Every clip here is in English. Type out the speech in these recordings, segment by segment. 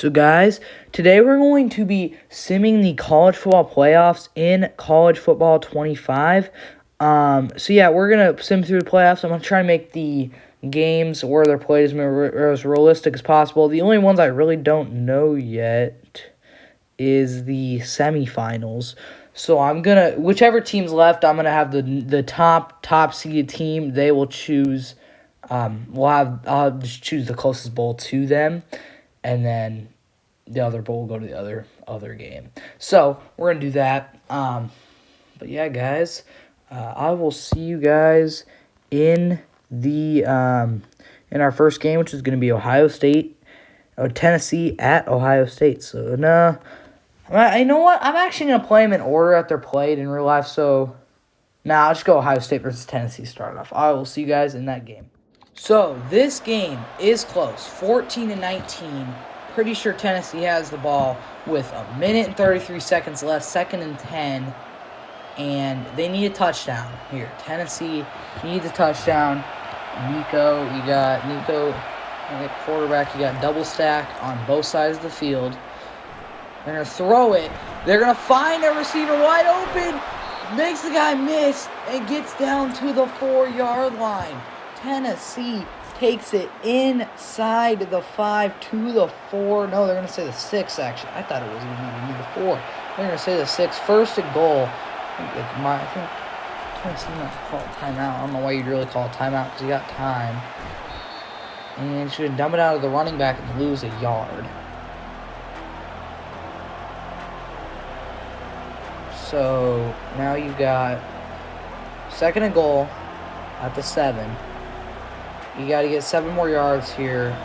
So guys, today we're going to be simming the college football playoffs in college football 25. So yeah, we're going to sim through the playoffs. I'm going to try to make the games where they're played as realistic as possible. The only ones I really don't know yet is the semifinals. So I'm going to, whichever team's left, I'm going to have the top seeded team. They will choose, I'll just choose the closest bowl to them. And then the other bowl will go to the other game. So we're gonna do that. But yeah, guys, I will see you guys in the in our first game, which is gonna be Tennessee at Ohio State. So no, you know what? I'm actually gonna play them in order that they're played in real life. So I'll just go Ohio State versus Tennessee. Start off. I will see you guys in that game. So this game is close, 14-19. Pretty sure Tennessee has the ball with 1 minute and 33 seconds left, 2nd and 10, and they need a touchdown here. Tennessee needs a touchdown. Nico, quarterback, you got double stack on both sides of the field. They're going to throw it. They're going to find a receiver wide open, makes the guy miss, and gets down to the 4-yard line. Tennessee takes it inside the 5 to the 4. No, they're going to say the 6, actually. I thought it was going to be the 4. They're going to say the 6. 1st and goal. I think Tennessee might call a timeout. I don't know why you'd really call a timeout because you got time. And you should dump it out of the running back and lose a yard. So now you got 2nd and goal at the 7. You got to get 7 more yards here.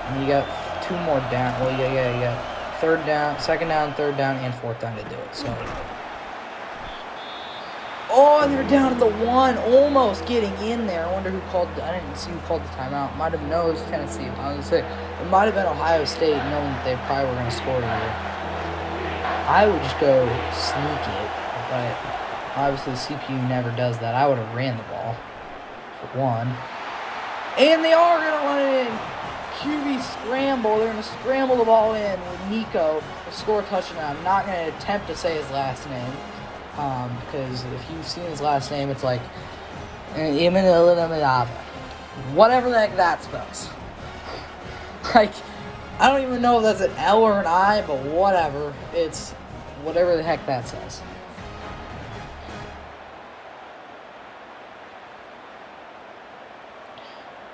And you got 2 more down. Well, yeah. You got 3rd down, 2nd down, 3rd down, and 4th down to do it. So, and they're down to the 1, almost getting in there. I wonder who called. I didn't see who called the timeout. Might have known it was Tennessee. I was gonna say it might have been Ohio State, knowing that they probably were going to score here. I would just go sneak it, but obviously the CPU never does that. I would have ran the ball for 1. And they are going to run it in. QB scramble. They're going to scramble the ball in with Nico to score a touchdown. I'm not going to attempt to say his last name because if you've seen his last name, it's like whatever the heck that spells. Like, I don't even know if that's an L or an I, but whatever. It's whatever the heck that says.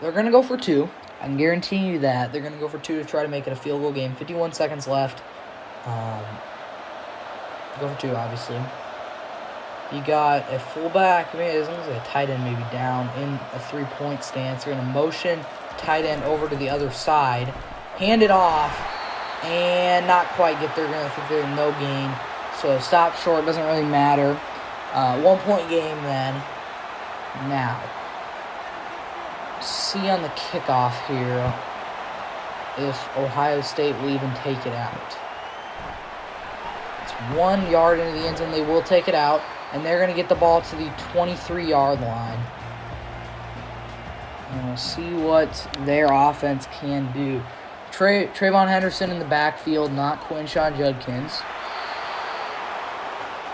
They're going to go for 2. I can guarantee you that. They're going to go for 2 to try to make it a field goal game. 51 seconds left. Go for 2, obviously. You got a fullback. I mean, as long as a tight end maybe down in a 3-point stance. They're going to motion tight end over to the other side. Hand it off. And not quite get there. They're going to think they're no gain. So stop short. Doesn't really matter. 1-point game then. Now. See on the kickoff here if Ohio State will even take it out. It's 1 yard into the end zone. They will take it out, and they're going to get the ball to the 23-yard line. And we'll see what their offense can do. Trayvon Henderson in the backfield, not Quinshawn Judkins.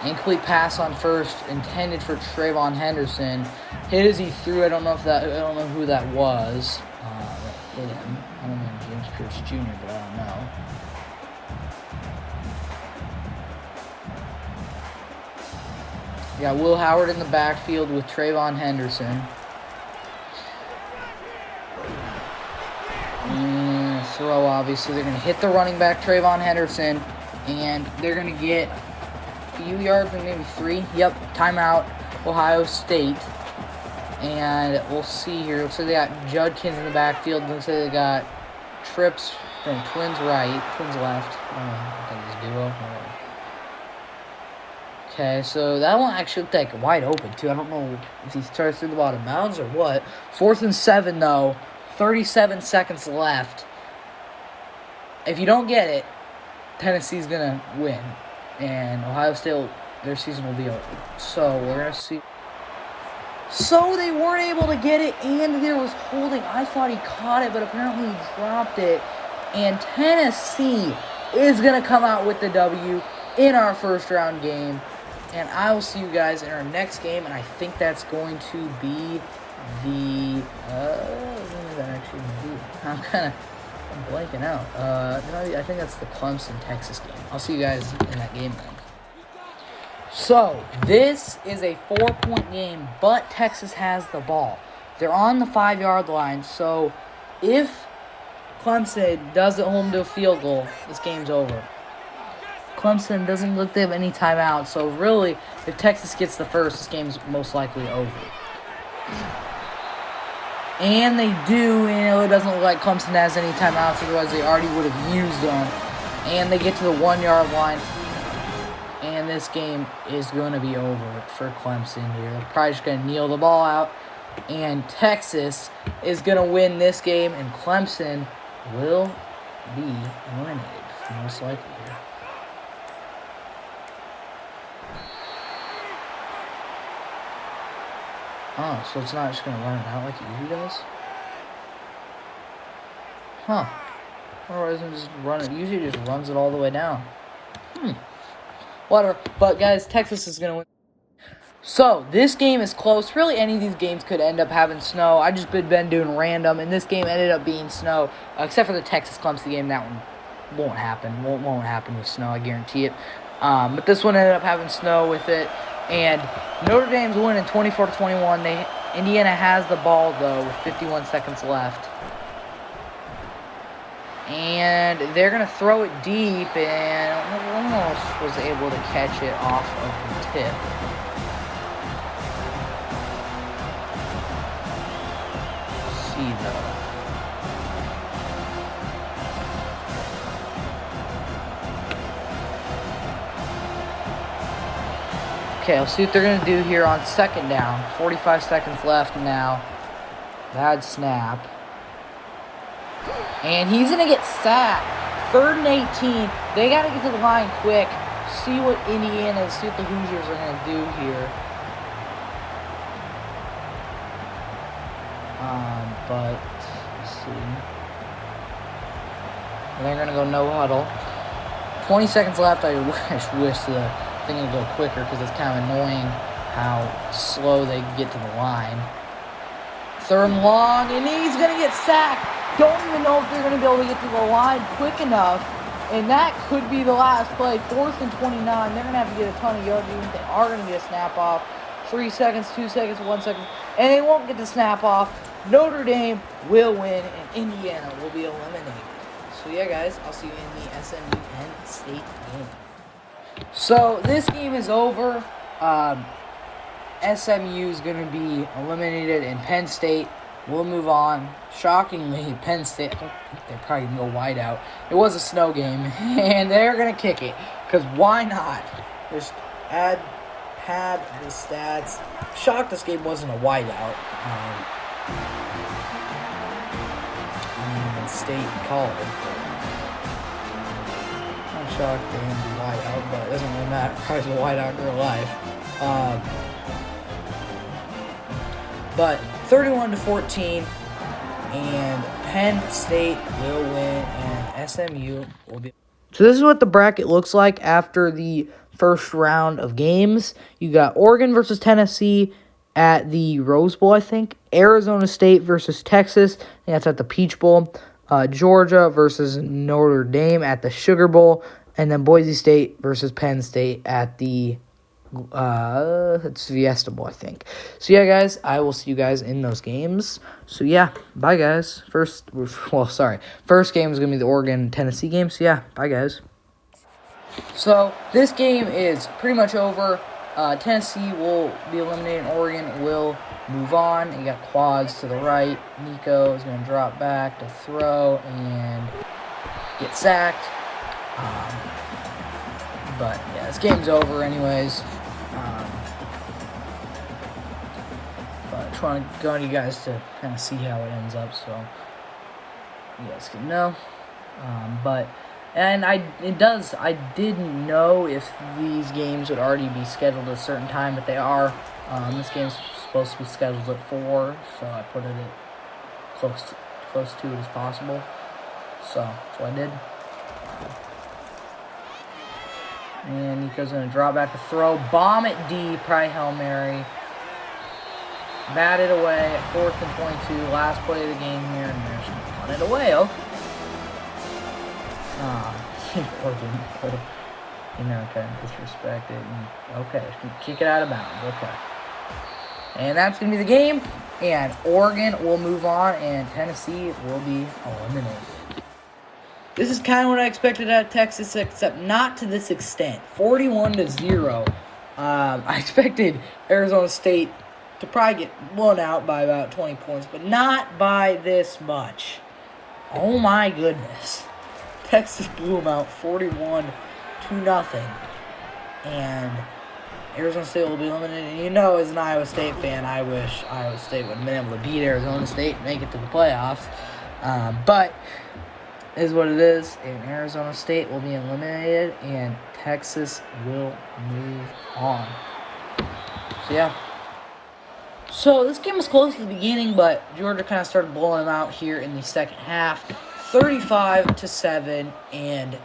Incomplete pass on first, intended for Trayvon Henderson. Hit as he threw. I don't know who that was. That hit him. I don't know James Pierce Jr., but I don't know. You got Will Howard in the backfield with Trayvon Henderson. And throw, obviously. They're going to hit the running back, Trayvon Henderson, and they're going to get few yards, maybe 3. Yep, timeout, Ohio State. And we'll see here. Looks like they got Judkins in the backfield. Looks like they got Trips from Twins right, Twins left. I think it's duo. Okay, so that one actually looked like wide open, too. I don't know if he starts through the bottom bounds or what. 4th and 7, though. 37 seconds left. If you don't get it, Tennessee's going to win. And Ohio State, their season will be over. So we're going to see. So they weren't able to get it, and there was holding. I thought he caught it, but apparently he dropped it. And Tennessee is going to come out with the W in our first round game. And I will see you guys in our next game. And I think that's going to be the, what is that actually going to be? I'm blanking out. I think that's the Clemson-Texas game. I'll see you guys in that game then. So, this is a 4-point game, but Texas has the ball. They're on the 5-yard line, so if Clemson does it home to a field goal, this game's over. Clemson doesn't look to have any timeouts, so really, if Texas gets the first, this game's most likely over. And they do, it doesn't look like Clemson has any timeouts, otherwise they already would have used them. And they get to the 1-yard line. And this game is going to be over for Clemson here. They're probably just going to kneel the ball out. And Texas is going to win this game. And Clemson will be eliminated, most likely here. Oh, so it's not just going to run it out like it usually does? Huh. Or doesn't it just run it? Usually it just runs it all the way down. Whatever. But, guys, Texas is going to win. So, this game is close. Really, any of these games could end up having snow. I just been doing random, and this game ended up being snow. Except for the Texas-Clemson game. That one won't happen. Won't happen with snow, I guarantee it. But this one ended up having snow with it. And Notre Dame's winning 24-21. Indiana has the ball, though, with 51 seconds left. And they're going to throw it deep, and almost was able to catch it off of the tip. Let's see, though. Okay, let's see what they're going to do here on second down. 45 seconds left now. Bad snap. And he's going to get sacked. 3rd and 18. They got to get to the line quick. See what see what the Hoosiers are going to do here. But, let's see. And they're going to go no huddle. 20 seconds left. I wish the thing would go quicker because it's kind of annoying how slow they get to the line. 3rd and long, and he's going to get sacked. Don't even know if they're going to be able to get to the line quick enough. And that could be the last play. 4th and 29. They're going to have to get a ton of yards. Even if they are going to get a snap off. 3 seconds, 2 seconds, 1 second. And they won't get the snap off. Notre Dame will win, and Indiana will be eliminated. So, yeah, guys, I'll see you in the SMU Penn State game. So, this game is over. SMU is going to be eliminated, and Penn State will move on. Shockingly, Penn State, I don't think they're probably going to go wide out. It was a snow game, and they're going to kick it. Because why not? Just pad the stats. Shocked this game wasn't a wide out. State called. I'm shocked they didn't do wide out, but it doesn't really matter. Probably a wide out in real life. But 31-14, and Penn State will win, and SMU will be. So this is what the bracket looks like after the first round of games. You got Oregon versus Tennessee at the Rose Bowl, I think. Arizona State versus Texas. I think that's at the Peach Bowl. Georgia versus Notre Dame at the Sugar Bowl. And then Boise State versus Penn State at the it's Fiesta Bowl, I think. So, yeah, guys, I will see you guys in those games. So, yeah, bye, guys. First game is going to be the Oregon-Tennessee game. So, yeah, bye, guys. So, this game is pretty much over. Tennessee will be eliminated. Oregon will move on. You got quads to the right. Nico is going to drop back to throw and get sacked. But, yeah, this game's over anyways. But I just want to go to you guys to kind of see how it ends up so you guys can know. I didn't know if these games would already be scheduled at a certain time, but they are. This game's supposed to be scheduled at 4, so I put it at close to it as possible. So that's what I did. And Nico's going to drop back to throw. Bomb it deep. Probably Hail Mary. Batted away at 4th and 22. Last play of the game here. And there's on it away. Okay. Oregon. You know, kind of disrespect it. And, okay. Kick it out of bounds. Okay. And that's going to be the game. And Oregon will move on. And Tennessee will be eliminated. This is kind of what I expected out of Texas, except not to this extent. 41-0. I expected Arizona State to probably get blown out by about 20 points, but not by this much. Oh my goodness. Texas blew them out 41-0. And Arizona State will be eliminated. And you know, as an Iowa State fan, I wish Iowa State would have been able to beat Arizona State and make it to the playoffs. But is what it is, and Arizona State will be eliminated, and Texas will move on. So, yeah. So, this game was close at the beginning, but Georgia kind of started blowing them out here in the second half. 35-7, and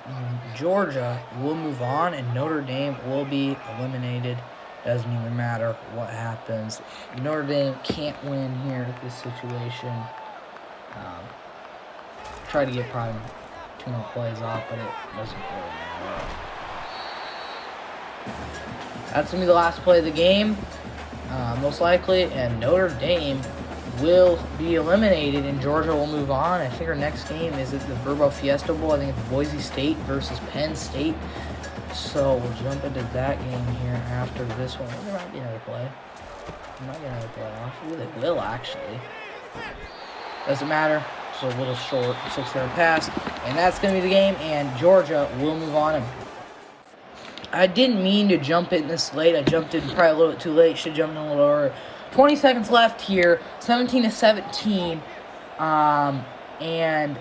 Georgia will move on, and Notre Dame will be eliminated. Doesn't even matter what happens. Notre Dame can't win here at this situation. Try to get probably 2 more plays off, but it doesn't really matter. That's going to be the last play of the game, most likely, and Notre Dame will be eliminated, and Georgia will move on. I think our next game is at the Verbo Fiesta Bowl. I think it's Boise State versus Penn State. So we'll jump into that game here after this one. There might be another play. There might be another play off. Ooh, they will, actually. Doesn't matter. It's a little short, 6-yard pass. And that's going to be the game, and Georgia will move on. I didn't mean to jump in this late. I jumped in probably a little bit too late. Should have jumped in a little earlier. 20 seconds left here. 17-17. And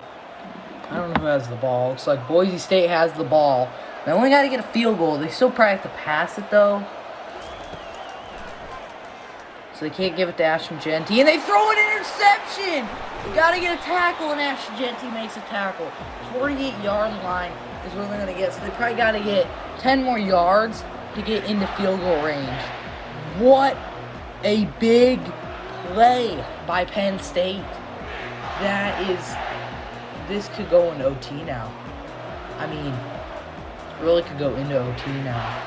I don't know who has the ball. Looks like Boise State has the ball. They only got to get a field goal. They still probably have to pass it, though. So they can't give it to Ashton Genty. And they throw an interception! You got to get a tackle, and Ashton Genty makes a tackle. 48-yard line is where they're going to get. So they probably got to get 10 more yards to get into field goal range. What a big play by Penn State. This could go into OT now. I mean, it really could go into OT now.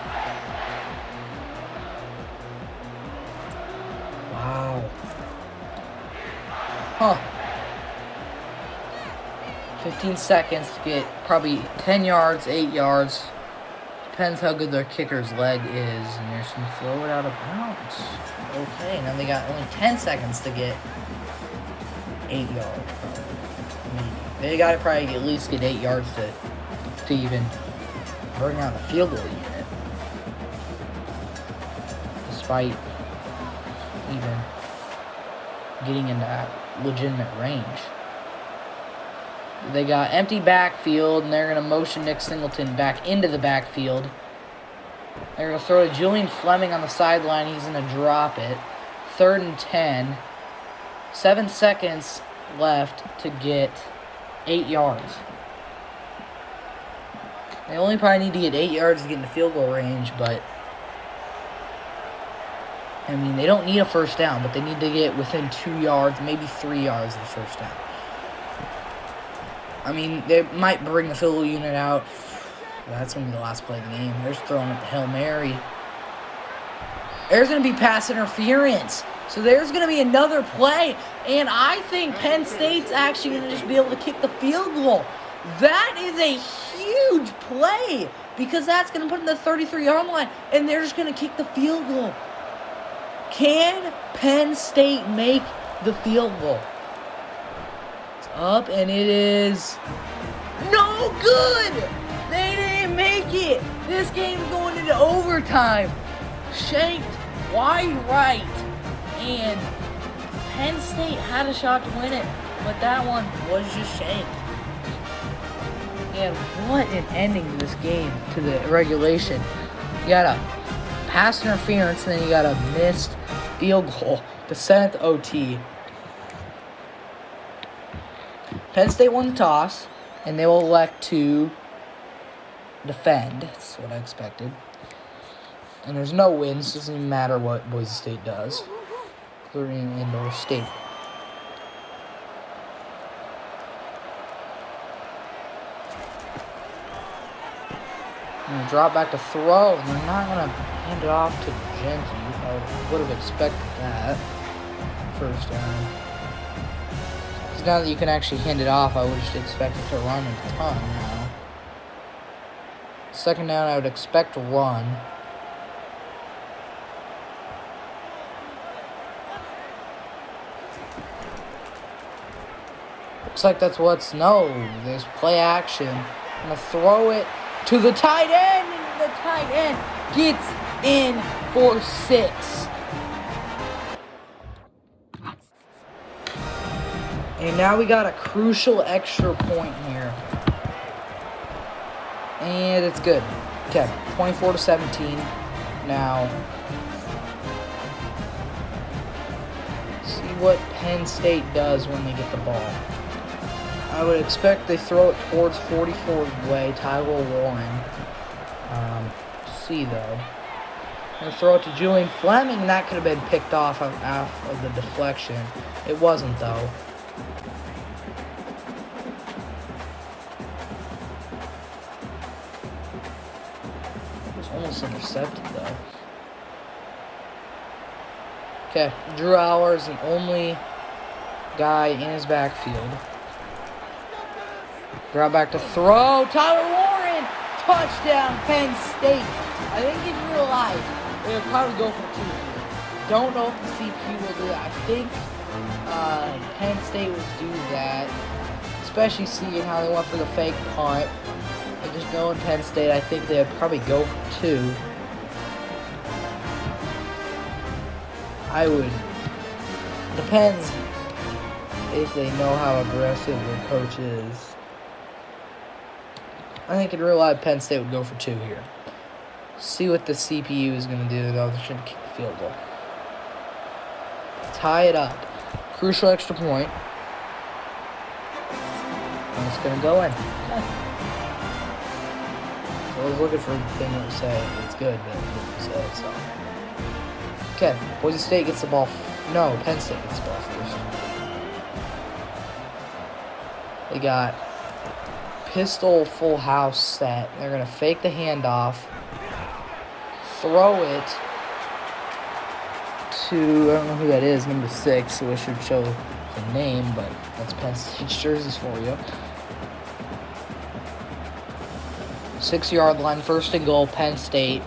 Wow. Huh. 15 seconds to get probably 10 yards, 8 yards. Depends how good their kicker's leg is. And they're just going to throw it out of bounds. Okay, now they got only 10 seconds to get 8 yards. Maybe. They got to probably at least get 8 yards to even bring out the field goal unit. Despite even getting in that legitimate range. They got empty backfield, and they're going to motion Nick Singleton back into the backfield. They're going to throw to Julian Fleming on the sideline. He's going to drop it. 3rd and 10. 7 seconds left to get 8 yards. They only probably need to get 8 yards to get into field goal range, but I mean, they don't need a first down, but they need to get within 2 yards, maybe 3 yards of the first down. I mean, they might bring the field goal unit out. That's going to be the last play of the game. They're just throwing up the Hail Mary. There's going to be pass interference. So there's going to be another play. And I think Penn State's actually going to just be able to kick the field goal. That is a huge play, because that's going to put them in the 33-yard line, and they're just going to kick the field goal. Can Penn State make the field goal? It's up, and it is no good. They didn't make it. This game's going into overtime. Shanked wide right, and Penn State had a shot to win it, but that one was just shanked. And what an ending to this game, to the regulation. You got a pass interference, and then you got a missed field goal to send it to OT. Penn State won the toss. And they will elect to defend. That's what I expected. And there's no wins. Doesn't even matter what Boise State does. They're in an indoor state. I'm going to drop back to throw, and they're not going to hand it off to Genty. I would have expected that. First down. Because now that you can actually hand it off, I would just expect it to run a ton now. Second down, I would expect to run. Looks like that's what's no. There's play action. I'm going to throw it to the tight end, and the tight end gets in for 6. And now we got a crucial extra point here. And it's good. Okay, 24-17. Now, see what Penn State does when they get the ball. I would expect they throw it towards 44's way, Tyler Warren. See, though. I'm going to throw it to Julian Fleming, and that could have been picked off of the deflection. It wasn't, though. It was almost intercepted, though. Okay, Drew Aller is the only guy in his backfield. Drop back to throw. Tyler Warren! Touchdown, Penn State. I think in real life, they'll probably go for 2. Don't know if the CP will do that. I think Penn State would do that, especially seeing how they went for the fake punt. And just knowing Penn State, I think they'd probably go for 2. I would. Depends if they know how aggressive their coach is. I think in real life, Penn State would go for 2 here. See what the CPU is going to do, though. They should kick the field goal. Tie it up. Crucial extra point. And it's going to go in. So I was looking for the thing that would say it's good, but it didn't say it, so. Okay, Boise State gets the ball. No, Penn State gets the ball first. They got pistol full house set. They're going to fake the handoff. Throw it to, I don't know who that is, number 6, so it should show the name, but that's Penn State's jerseys for you. 6-yard line, 1st and goal, Penn State.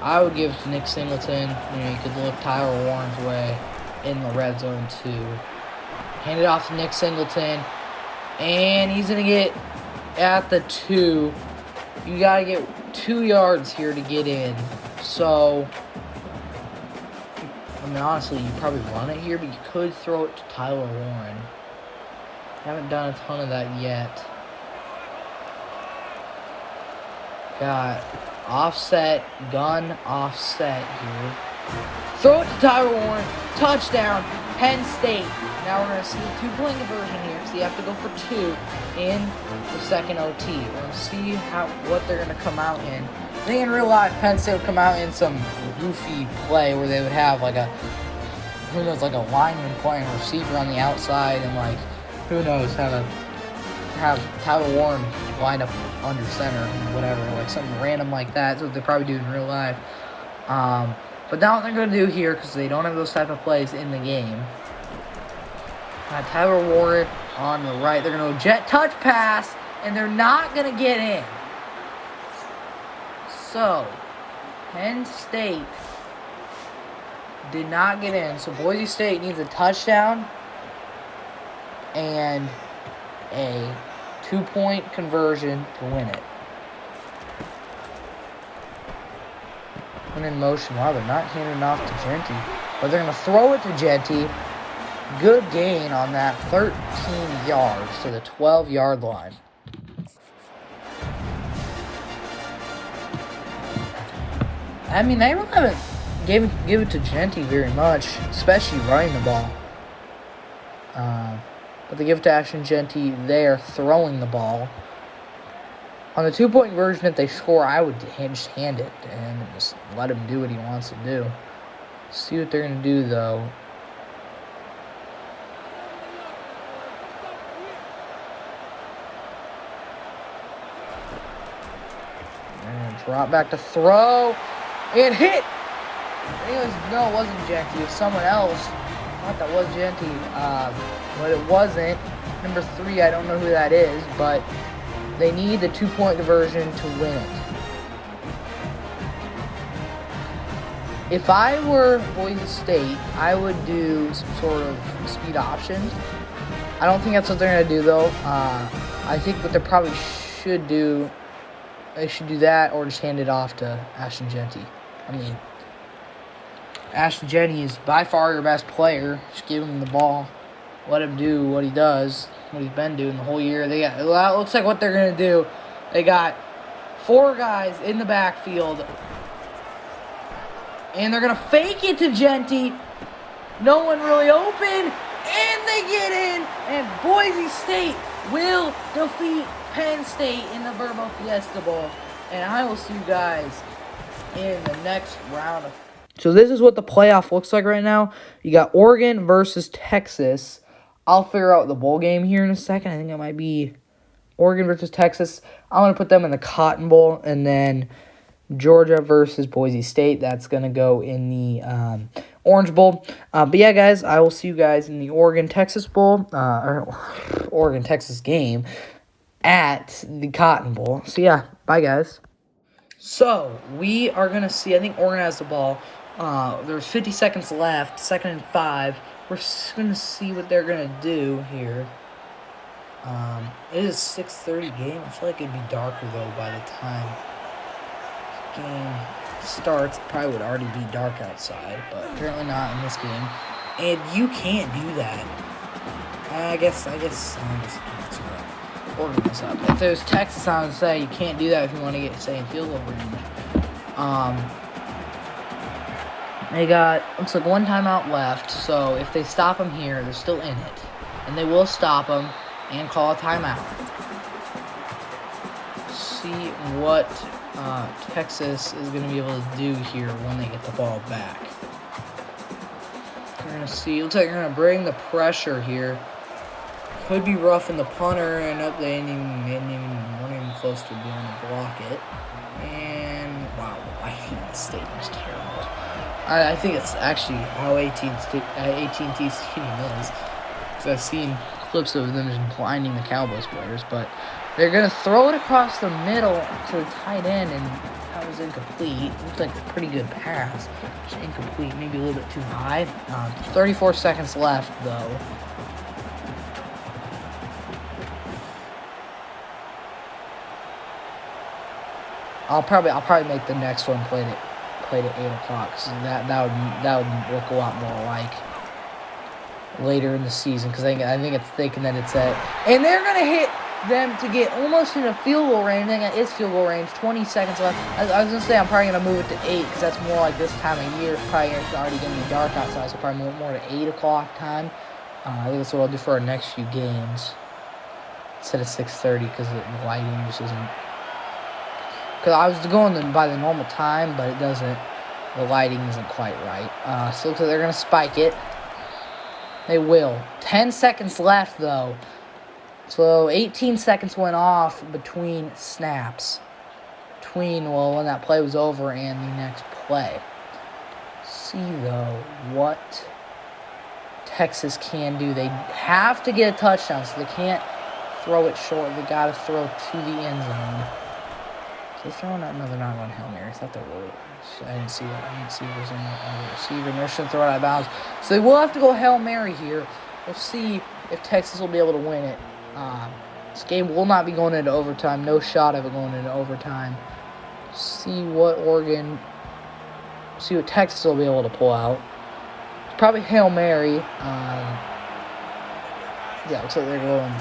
I would give it to Nick Singleton. You could look Tyler Warren's way in the red zone too. Hand it off to Nick Singleton. And he's going to get at the 2. You got to get 2 yards here to get in. So, I mean, honestly, you probably run it here, but you could throw it to Tyler Warren. Haven't done a ton of that yet. Got offset, gun offset here. Throw it to Tyler Warren. Touchdown, Penn State. Now we're going to see a 2-point conversion here, so you have to go for 2 in the second OT. We're going to see what they're going to come out in. I think in real life, Penn State would come out in some goofy play where they would have like a lineman playing receiver on the outside, and like, who knows, have Tyler Warren lined up under center and whatever, like something random like that. That's what they probably do in real life. But now what they're going to do here, because they don't have those type of plays in the game, Tyler Warren on the right. They're going to jet touch pass, and they're not going to get in. So, Penn State did not get in. So, Boise State needs a touchdown and a 2-point conversion to win it. And in motion, wow, they're not handing off to Genty, but they're going to throw it to Genty. Good gain on that, 13 yards to the 12-yard line. I mean, they really haven't give it to Genty very much, especially running the ball. But But they give it to Ashton Genty there, throwing the ball. On the 2-point version, if they score, I would just hand it and just let him do what he wants to do. See what they're going to do, though. And drop back to throw. And hit! No, it wasn't Genty. It was someone else. I thought that was Genty. But it wasn't. Number 3, I don't know who that is, but they need the 2-point conversion to win it. If I were Boise State, I would do some sort of speed options. I don't think that's what they're going to do, though. I think what they probably should do, they should do that or just hand it off to Ashton Genty. I mean, Ashton Genty is by far your best player. Just give him the ball. Let him do what he does, what he's been doing the whole year. It looks like what they're going to do. They got 4 guys in the backfield. And they're going to fake it to Genty. No one really open. And they get in. And Boise State will defeat Penn State in the Verbo Fiesta Bowl. And I will see you guys in the next round. So this is what the playoff looks like right now. You got Oregon versus Texas. I'll figure out the bowl game here in a second. I think it might be Oregon versus Texas. I'm going to put them in the Cotton Bowl. And then Georgia versus Boise State. That's going to go in the Orange Bowl. But yeah, guys, I will see you guys in the Oregon-Texas Bowl, or Oregon-Texas game at the Cotton Bowl. So yeah, bye, guys. So we are going to see, I think Oregon has the ball. There's 50 seconds left, 2nd and 5. We're going to see what they're going to do here. It is a 6:30 game. I feel like it'd be darker, though, by the time game starts. It probably would already be dark outside, but apparently not in this game. And you can't do that. I guess I'm just Oregon this up. If it was Texas, I would say you can't do that if you want to get, say, in field goal range. They got, looks like 1 timeout left, so if they stop them here, they're still in it. And they will stop them and call a timeout. See what Texas is going to be able to do here when they get the ball back. We're going to see, looks like they're going to bring the pressure here. Could be rough in the punter, and up they weren't even close to being able to block it. And wow, I think the stadium's terrible. I think it's actually how AT&T Stadium is. So I've seen clips of them just blinding the Cowboys players, but they're gonna throw it across the middle to the tight end, and that was incomplete. Looked like a pretty good pass, just incomplete, maybe a little bit too high. 34 seconds left though. I'll probably make the next one played at 8 o'clock, because that would look a lot more like later in the season, because I think it's thinking that it's at, and they're gonna hit them to get almost in a field goal range. I think it's field goal range. 20 seconds left. I was gonna say I'm probably gonna move it to 8, because that's more like this time of year. It's probably already gonna be dark outside, so probably more to 8 o'clock time. I think that's what I'll do for our next few games instead of 6:30, because the lighting just isn't. Because I was going by the normal time, but it doesn't. The lighting isn't quite right. So it looks like they're going to spike it. They will. 10 seconds left, though. So 18 seconds went off between snaps. When that play was over and the next play. See, though, what Texas can do. They have to get a touchdown, so they can't throw it short. They got to throw to the end zone. They're throwing out another not on Hail Mary. I thought they were. I didn't see that. I didn't see if there's any receiver. They're just going to throw it out of bounds. So they will have to go Hail Mary here. We'll see if Texas will be able to win it. This game will not be going into overtime. No shot of it going into overtime. See what Texas will be able to pull out. It's probably Hail Mary. Yeah, looks like they're going.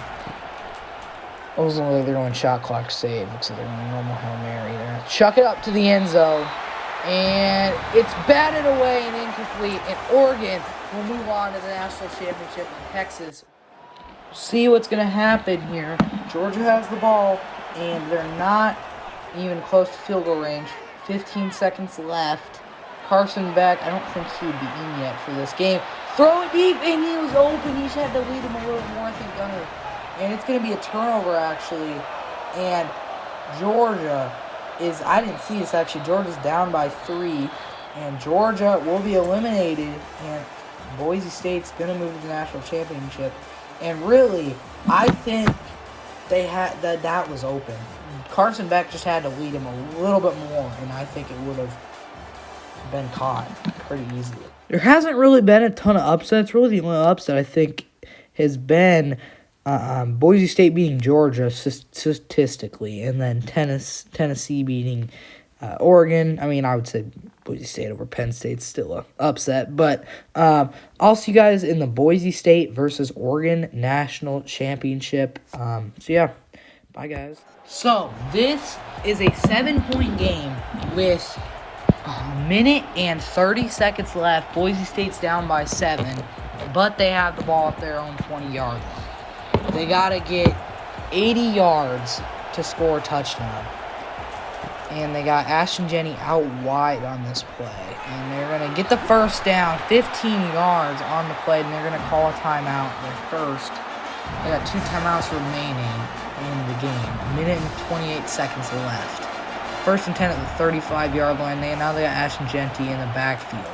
It doesn't look like they're going shot clock save. Looks like they're going normal Hail Mary. They're going to chuck it up to the end zone. And it's batted away and incomplete. And Oregon will move on to the national championship. And Texas see what's going to happen here. Georgia has the ball, and they're not even close to field goal range. 15 seconds left. Carson Beck, I don't think he would be in yet for this game. Throw it deep, and he was open. He just had to lead him a little more, I think, Gunner. And it's going to be a turnover, actually. And Georgia is, I didn't see this, actually. Georgia's down by 3. And Georgia will be eliminated. And Boise State's going to move to the national championship. And really, I think they had that was open. Carson Beck just had to lead him a little bit more, and I think it would have been caught pretty easily. There hasn't really been a ton of upsets. Really, the only upset I think has been Boise State beating Georgia statistically, and then Tennessee beating Oregon. I mean, I would say Boise State over Penn State's still a upset. But I'll see you guys in the Boise State versus Oregon National Championship. So, yeah. Bye, guys. So, this is a 7-point game with a minute and 30 seconds left. Boise State's down by 7, but they have the ball at their own 20-yard line. They got to get 80 yards to score a touchdown. And they got Ashton Jenney out wide on this play. And they're going to get the first down, 15 yards on the play, and they're going to call a timeout. Their first. They got 2 timeouts remaining in the game. A minute and 28 seconds left. First and 10 at the 35-yard line. Now they got Ashton Jenney in the backfield.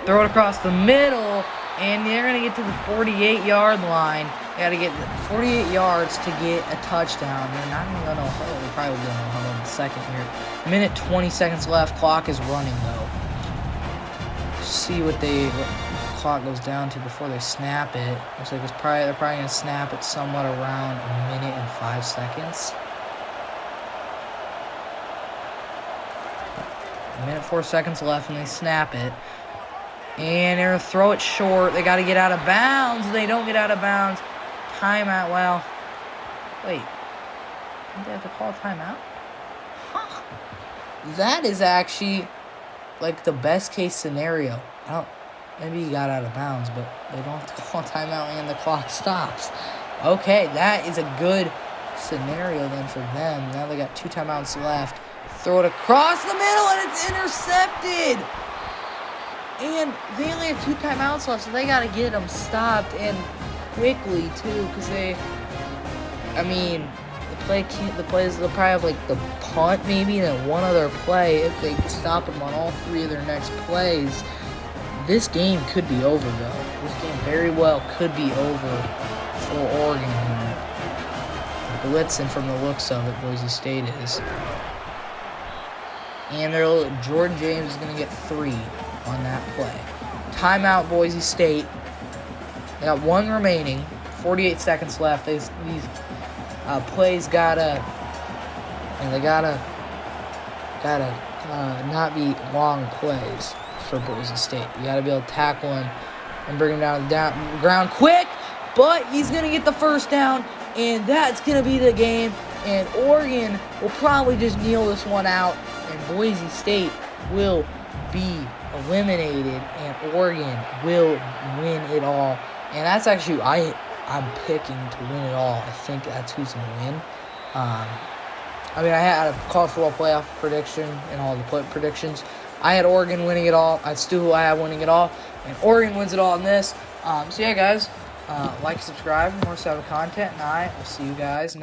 Throw it across the middle, and they're going to get to the 48-yard line. They got to get 48 yards to get a touchdown. They're not even going to huddle. They probably will go to huddle in a second here. Minute 20 seconds left. Clock is running, though. See what the clock goes down to before they snap it. Looks like they're probably going to snap it somewhat around a minute and 5 seconds. A minute 4 seconds left, and they snap it. And they're going to throw it short. They got to get out of bounds. They don't get out of bounds. Timeout. Well, wait. Did they have to call a timeout? Huh. That is actually like the best case scenario. Maybe he got out of bounds, but they don't have to call a timeout and the clock stops. Okay, that is a good scenario then for them. Now they got 2 timeouts left. Throw it across the middle, and it's intercepted. And they only have 2 timeouts left, so they got to get them stopped, and quickly, too, because they'll probably have, like, the punt, maybe, and then one other play. If they stop them on all 3 of their next plays, this game could be over, though. This game very well could be over for Oregon here. Blitzing from the looks of it, Boise State is. And Jordan James is going to get 3 on that play. Timeout, Boise State. They got 1 remaining. 48 seconds left. These plays gotta not be long plays for Boise State. You gotta be able to tackle him and bring him down the ground quick. But he's gonna get the first down, and that's gonna be the game. And Oregon will probably just kneel this one out, and Boise State will be eliminated, and Oregon will win it all. And that's actually I'm picking to win it all. I think that's who's going to win. I had a college football playoff prediction and all the predictions. I had Oregon winning it all. I have winning it all, and Oregon wins it all in this. So yeah, guys, like, subscribe, more 7 content, and I will see you guys next.